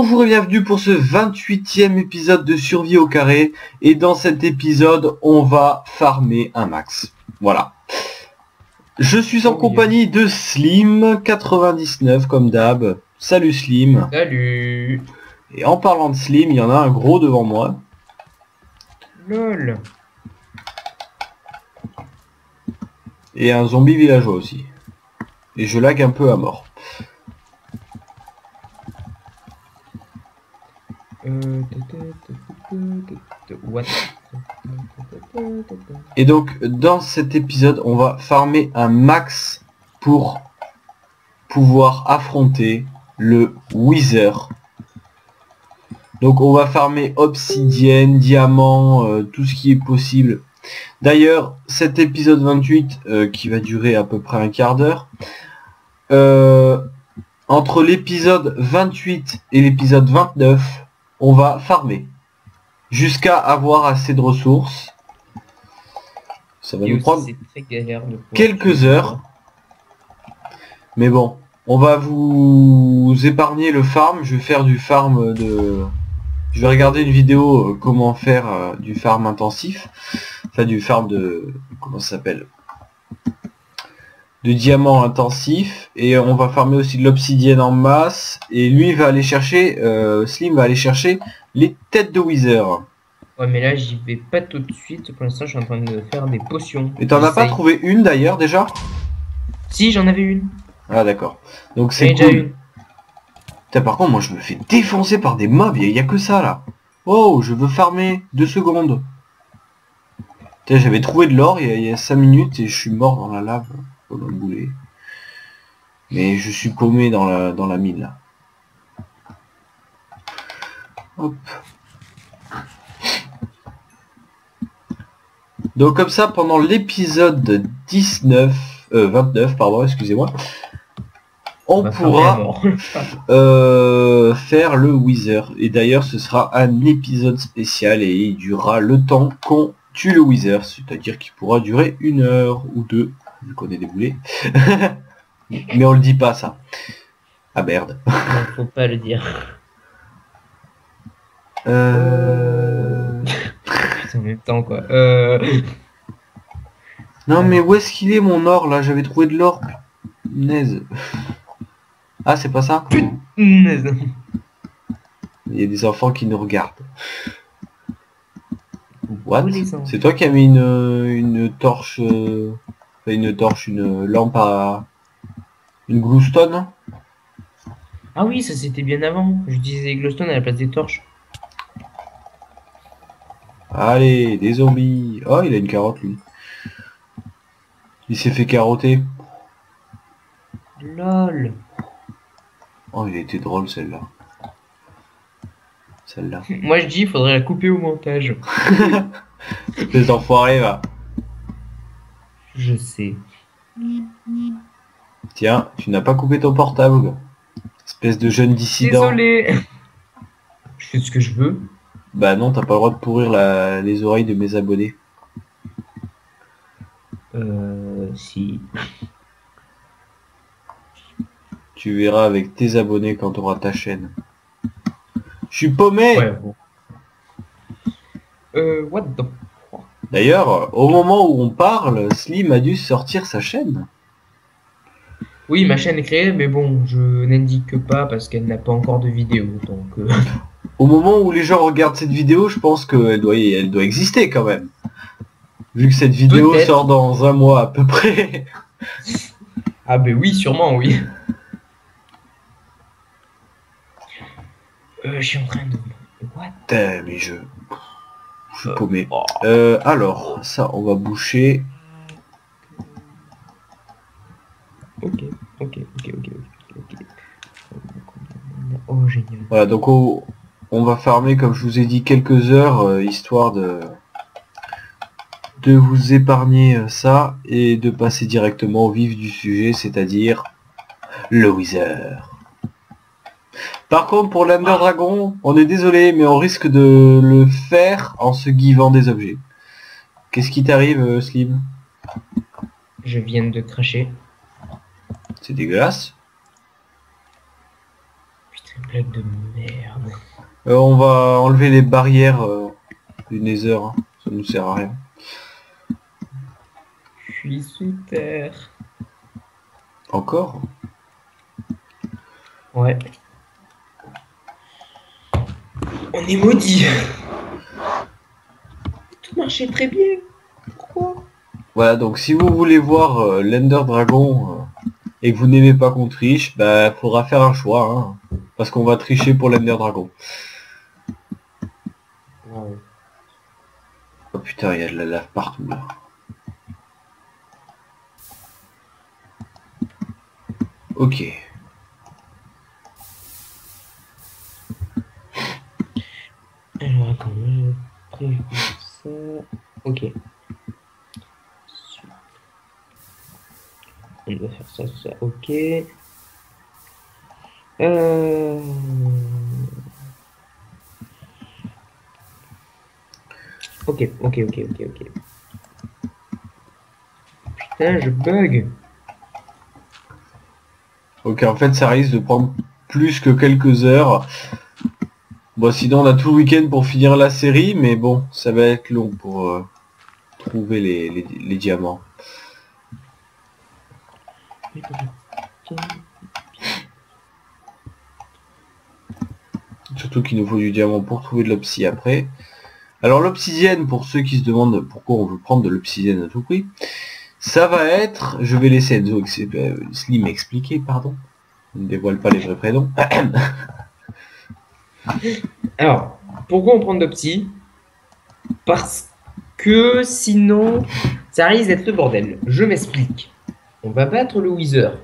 Bonjour et bienvenue pour ce 28e épisode de Survie au carré. Et dans cet épisode, on va farmer un max. Voilà. Je suis en compagnie de Slim99 comme d'hab. Salut Slim. Salut. Et en parlant de Slim, il y en a un gros devant moi. Lol. Et un zombie villageois aussi. Et je lag un peu à mort. What? Et donc dans cet épisode on va farmer un max pour pouvoir affronter le Wither. Donc on va farmer obsidienne, diamant, tout ce qui est possible. D'ailleurs cet épisode 28 qui va durer à peu près un quart d'heure, entre l'épisode 28 et l'épisode 29 on va farmer jusqu'à avoir assez de ressources. Ça va nous prendre quelques heures. Mais bon, on va vous épargner le farm. Je vais faire du farm de... Je vais regarder une vidéo comment faire du farm intensif. Enfin du farm de... Comment ça s'appelle? De diamants intensif. Et on va farmer aussi de l'obsidienne en masse. Et lui va aller chercher... Slim va aller chercher les têtes de Wither. Ouais mais là j'y vais pas tout de suite, pour l'instant je suis en train de faire des potions. Et t'en as pas trouvé une d'ailleurs déjà? Si, j'en avais une. Ah d'accord. Donc c'est cool. Putain, par contre moi je me fais défoncer par des mobs, il y a que ça là. Oh, je veux farmer 2 secondes. Putain, j'avais trouvé de l'or il y a 5 minutes et je suis mort dans la lave, dans le boulet. Mais je suis paumé dans la mine là. Hop. Donc comme ça, pendant l'épisode 29, pardon, excusez-moi, on pourra faire le Wither. Et d'ailleurs, ce sera un épisode spécial et il durera le temps qu'on tue le Wither, c'est-à-dire qu'il pourra durer 1 heure ou 2, vu qu'on est des boulets. Mais on le dit pas ça. Ah merde. Non, faut pas le dire. En même temps quoi. Non mais où est-ce qu'il est mon or là? J'avais trouvé de l'or. Punaise. Ah c'est pas ça? Punaise. Il y a des enfants qui nous regardent. What? C'est toi qui as mis une torche, une lampe à... Une glowstone? Ah oui, ça c'était bien avant. J'utilisais les glowstone à la place des torches. Allez, des zombies. Oh, il a une carotte lui. Il s'est fait carotter. LOL. Oh, il a été drôle celle-là. Celle-là. Moi je dis, il faudrait la couper au montage. Espèce d'enfoiré va. Je sais. Tiens, tu n'as pas coupé ton portable. Espèce de jeune dissident. Désolé. Je fais ce que je veux. Bah non, t'as pas le droit de pourrir les oreilles de mes abonnés. Si. Tu verras avec tes abonnés quand tu auras ta chaîne. Je suis paumé. Ouais, bon. What the... D'ailleurs, au moment où on parle, Slim a dû sortir sa chaîne. Oui, ma chaîne est créée, mais bon, je n'indique pas parce qu'elle n'a pas encore de vidéo, donc... Au moment où les gens regardent cette vidéo, je pense qu'elle doit exister quand même. Vu que cette vidéo sort dans 1 mois à peu près. Ah ben oui, sûrement, oui. Je suis en train de... What? Putain, mais je suis paumé. Alors, ça, on va boucher. Ok. Oh, génial. Voilà, donc on va farmer, comme je vous ai dit, quelques heures, histoire de vous épargner ça et de passer directement au vif du sujet, c'est-à-dire le Wither. Par contre, pour l'Ender Dragon, on est désolé, mais on risque de le faire en se givant des objets. Qu'est-ce qui t'arrive, Slim? Je viens de cracher. C'est dégueulasse. Putain, Blague de merde. On va enlever les barrières du Nether, hein. Ça nous sert à rien. Je suis sous terre. Encore? Ouais. On est maudit. Tout marchait très bien. Pourquoi? Voilà, donc si vous voulez voir l'Ender Dragon et que vous n'aimez pas qu'on triche, bah faudra faire un choix, hein, parce qu'on va tricher pour l'Ender Dragon. Wow. Oh putain, il y a de la lave partout là. Ok. Alors attends, je préfère ça. Ok. On doit faire ça, ça. Ok. Ok. Putain, je bug. Ok, en fait, ça risque de prendre plus que quelques heures. Bon, sinon, on a tout le week-end pour finir la série, mais bon, ça va être long pour trouver les diamants. Surtout qu'il nous faut du diamant pour trouver de l'obsidienne après. Alors l'obsidienne, pour ceux qui se demandent pourquoi on veut prendre de l'obsidienne à tout prix, ça va être... Je vais laisser Enzo Slim expliquer, pardon. On ne dévoile pas les vrais prénoms. Alors, pourquoi on prend d'Opti? Parce que sinon, ça risque d'être le bordel. Je m'explique. On va battre le Wither.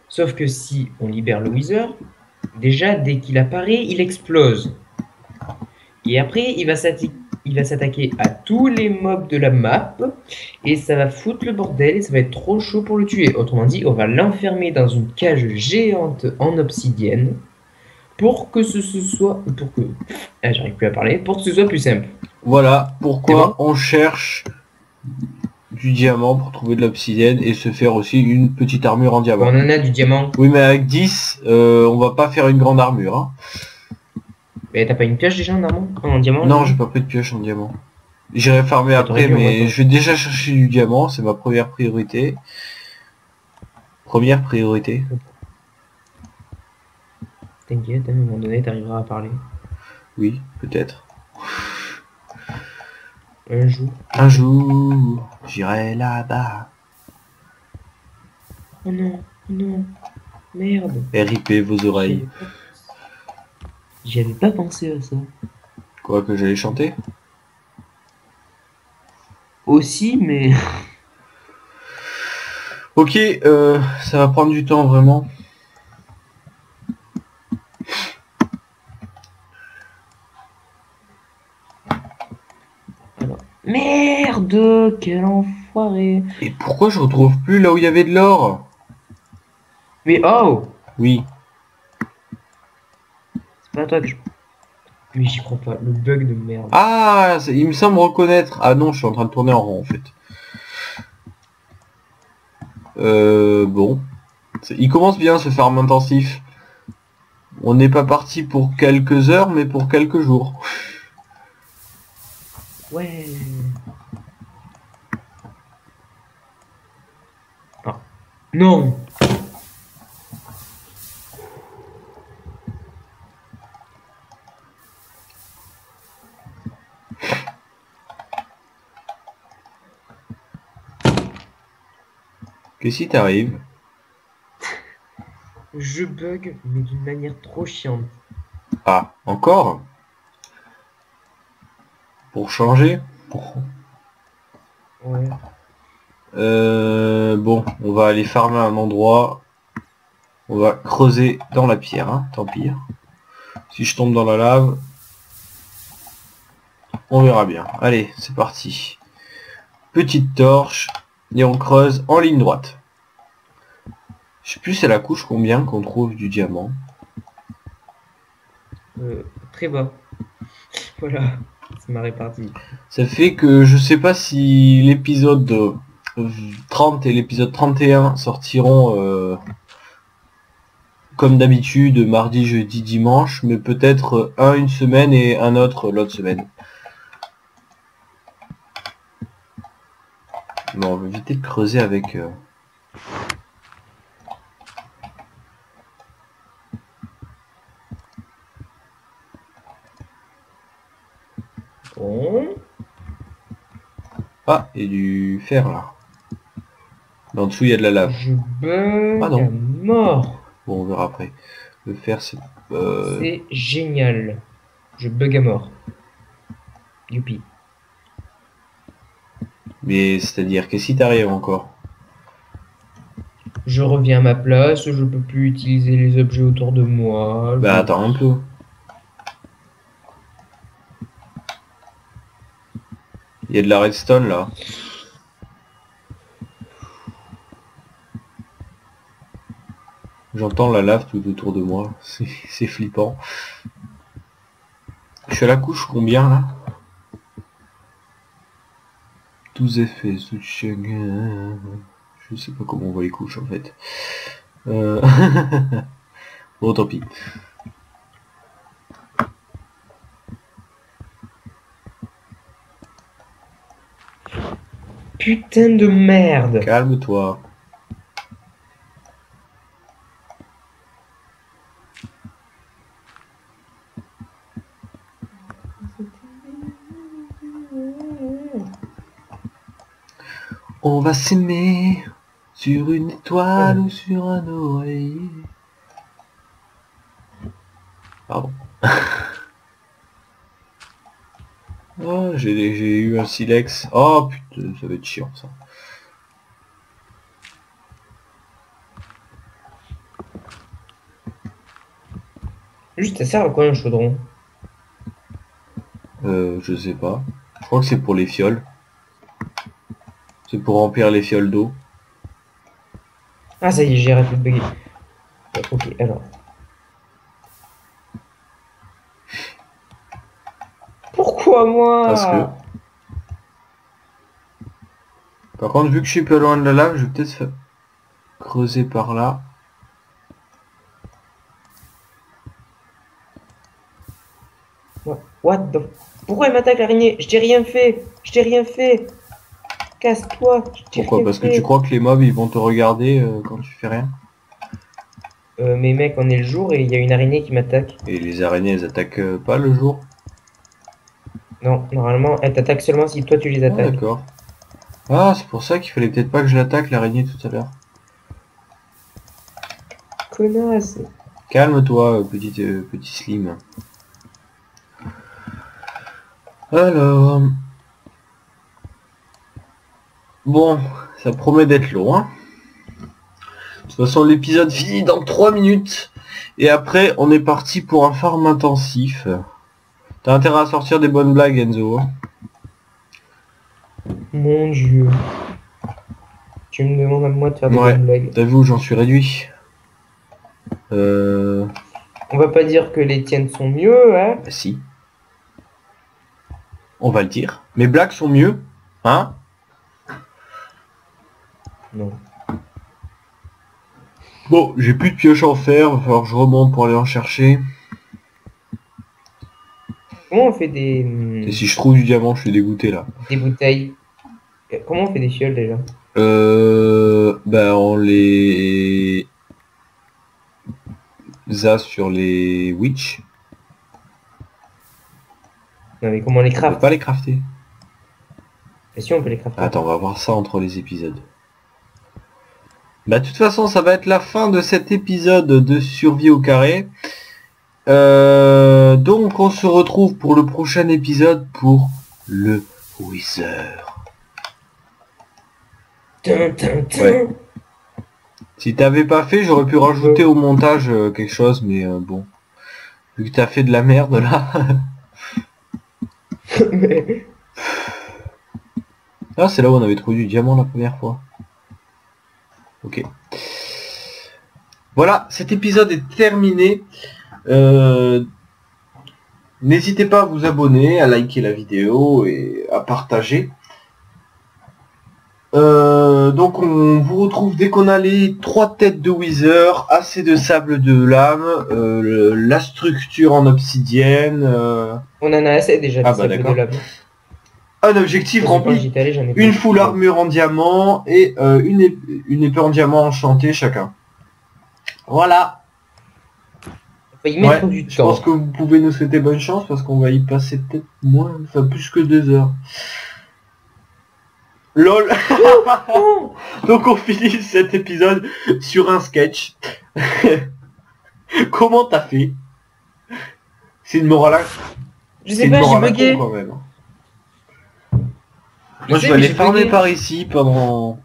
Sauf que si on libère le Wither, déjà, dès qu'il apparaît, il explose. Et après, il va s'attaquer à tous les mobs de la map. Et ça va foutre le bordel et ça va être trop chaud pour le tuer. Autrement dit, on va l'enfermer dans une cage géante en obsidienne. Pour que ce soit... Pour que... Ah, j'arrive plus à parler. Pour que ce soit plus simple. Voilà pourquoi bon on cherche du diamant pour trouver de l'obsidienne et se faire aussi une petite armure en diamant. On en a du diamant. Oui, mais avec 10, on va pas faire une grande armure. Hein. Mais t'as pas une pioche déjà en diamant? Non, j'ai pas pris de pioche en diamant. J'irai farmer après, mais je vais déjà chercher du diamant, c'est ma première priorité. Première priorité. T'inquiète, à un moment donné, t'arriveras à parler. Oui, peut-être. Un jour. Un jour, j'irai là-bas. Oh non, non, merde. RIP vos oreilles. J'avais pas pensé à ça. Quoi, que j'allais chanter? Aussi, mais... Ok, ça va prendre du temps, vraiment. Alors... Merde, quel enfoiré. Et pourquoi je retrouve plus là où il y avait de l'or? Mais oh! Oui. C'est pas toi que je... Mais j'y crois pas, le bug de merde. Ah, il me semble reconnaître. Ah non, je suis en train de tourner en rond en fait. Bon. Il commence bien ce farm intensif. On n'est pas parti pour quelques heures, mais pour quelques jours. Ouais. Ah. Non. Qu'est-ce qui t'arrive? Je bug, mais d'une manière trop chiante. Ah, encore? Pour changer? Ouais. Bon, on va aller farmer un endroit. On va creuser dans la pierre, hein, tant pis. Si je tombe dans la lave, on verra bien. Allez, c'est parti. Petite torche, et on creuse en ligne droite. Je sais plus c'est la couche combien qu'on trouve du diamant. Très bas. Voilà, c'est ma répartie. Ça fait que je sais pas si l'épisode 30 et l'épisode 31 sortiront comme d'habitude, mardi, jeudi, dimanche, mais peut-être un une semaine et un autre l'autre semaine. Bon, on va éviter de creuser avec... Bon. Ah, et du fer là. Mais en dessous il y a de la lave. Je bug Ah non. à mort. Bon, on verra après. Le fer c'est... C'est génial. Je bug à mort. Youpi. Mais c'est-à-dire que si t'arrives encore. Je reviens à ma place, je peux plus utiliser les objets autour de moi. Bah attends un peu. Il y a de la redstone là. J'entends la lave tout autour de moi. C'est flippant. Je suis à la couche combien là? 12 effets. Je sais pas comment on voit les couches en fait. Bon tant pis. Putain de merde. Calme-toi. On va s'aimer sur une étoile ou sur un oreiller. Pardon. Oh, j'ai eu un silex. Oh putain, ça va être chiant ça. Juste, ça sert à quoi un chaudron? Je sais pas. Je crois que c'est pour les fioles. C'est pour remplir les fioles d'eau. Ah ça y est, j'ai arrêté de bugger. Ok, alors. Pourquoi moi? Parce que... Par contre, vu que je suis peu loin de la lave, je vais peut-être creuser par là. What the... Pourquoi il m'attaque l'araignée? Je t'ai rien fait. Je t'ai rien fait. Casse-toi. Pourquoi? Parce que tu crois que les mobs ils vont te regarder quand tu fais rien? Mais mec, on est le jour et il y a une araignée qui m'attaque. Et les araignées elles attaquent pas le jour? Non, normalement, elle t'attaque seulement si toi tu les Ah attaques. d'accord. Ah, c'est pour ça qu'il fallait peut-être pas que je l'attaque l'araignée tout à l'heure. Connasse. Calme-toi, petit slim. Alors... Bon, ça promet d'être long, hein. De toute façon, l'épisode finit dans 3 minutes. Et après, on est parti pour un farm intensif. T'as intérêt à sortir des bonnes blagues, Enzo. Mon dieu. Tu me demandes à moi de faire des bonnes blagues. T'as vu où j'en suis réduit? On va pas dire que les tiennes sont mieux, hein? Bah si. On va le dire. Mes blagues sont mieux, hein? Non. Bon, j'ai plus de pioche en fer, va falloir que je remonte pour aller en chercher. Comment on fait des... Et si je trouve du diamant, je suis dégoûté là. Des bouteilles. Comment on fait des fioles déjà? Ben on les a sur les witch. Non mais comment on les On peut craft? pas les crafter. Et si on peut les crafter? Attends, on va voir ça entre les épisodes. Bah de toute façon, ça va être la fin de cet épisode de Survie au carré. Donc on se retrouve pour le prochain épisode pour le Wither. Ouais. Si t'avais pas fait, j'aurais pu rajouter au montage quelque chose, mais bon. Vu que t'as fait de la merde là. Ah, c'est là où on avait trouvé du diamant la première fois. Ok. Voilà, cet épisode est terminé. N'hésitez pas à vous abonner, à liker la vidéo et à partager. Donc on vous retrouve dès qu'on a les 3 têtes de Wither, assez de sable de lame, la structure en obsidienne. On en a assez déjà de Ah bah sable de d'accord. lame. Un objectif Parce que quand rempli, j'y étais allé, j'en ai une pas. full armure en diamant et une épée en diamant enchantée chacun. Voilà. Faut y mettre Ouais, du je temps. pense que vous pouvez nous souhaiter bonne chance parce qu'on va y passer peut-être moins, enfin plus que 2 heures. LOL. Donc on finit cet épisode sur un sketch. Comment t'as fait? C'est une morale. Je sais pas, j'ai bugué. Quand même. Moi je vais aller farmer par ici pendant...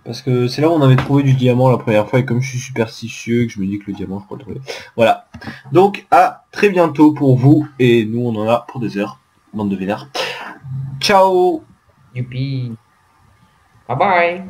Parce que c'est là où on avait trouvé du diamant la première fois et comme je suis superstitieux et que je me dis que le diamant je peux le trouver. Voilà. Donc à très bientôt pour vous et nous on en a pour 2 heures. Bande de vénères. Ciao. Youpi. Bye bye.